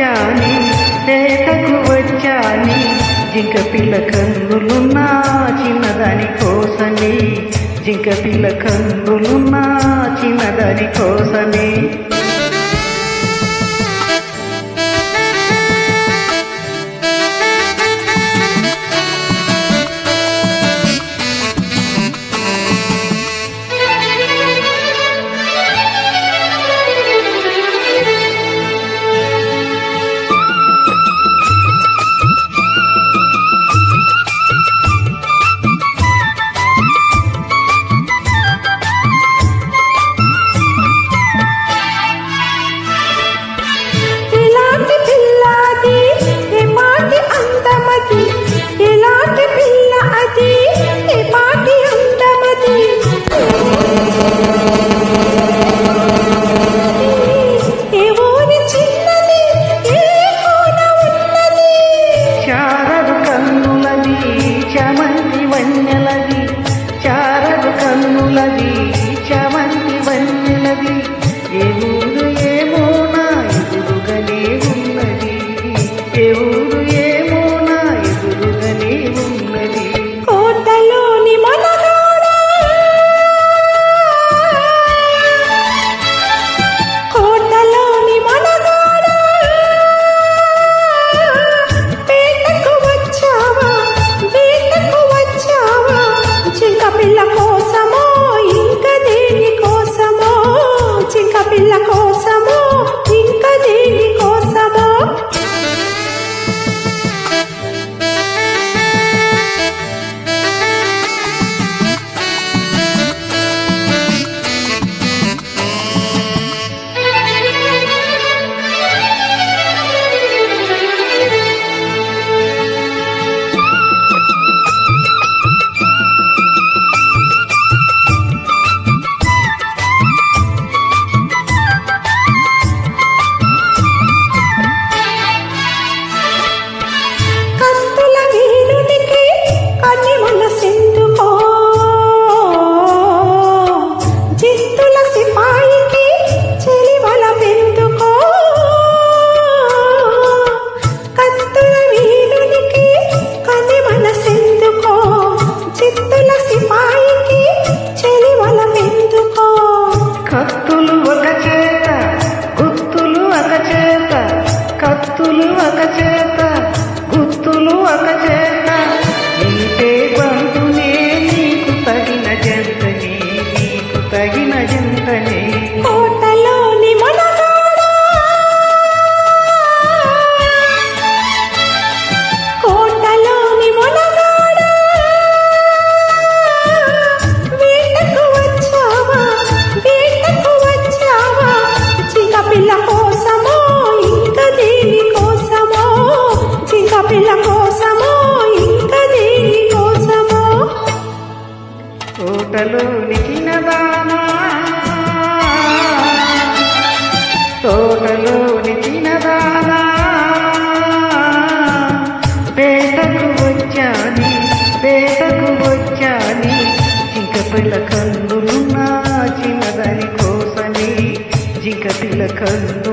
వచ్చాని పేటకు వచ్చాని జింక పిల్ల కన్నులున్నా చిన్నదాని కోసమే జింక పిల్ల కన్నులున్నా చిన్నదాని కోసమే కన్నులది చమంతి వన్నెలది ఏ ఊరు ఏమో నా ఎదురుగానే ఉన్నది ఏ ఊరు ఏమో నా ఎదురుగానే ఉన్నది కోటలోని మనగాడా కోటలోని మనగాడా పేటకు వచ్చావా వేటకు వచ్చావా జింక పిల్ల కోసమో ఇంకా దేని కోసమో జింక పిల్ల కోసమో ఇంకా దేని కోసమో కత్తులు ఒక చేత గుత్తులు ఒక చేత కత్తులు ఒక చేత గుత్తులు ఒక చేత నీటే బంధునే నీకు తగిన జంతనే నీకు తగిన జంతనే కోటలోని మనగాడా కోటలోని మనగాడా వేటకు వచ్చావా వేటకు వచ్చావా జింక పిల్ల కోసమో ఇంకా దేని కోసమో జింక పిల్ల కోసమో ఇంకా దేని కోసమో తోటలోని చిన్నదానా తోటలోని చిన్నదానా పేటకు వచ్చాని పేటకు వచ్చాని జింక పిల్ల కన్నులున్నా చిన్నదాని కోసమే జింక పిల్ల కన్ను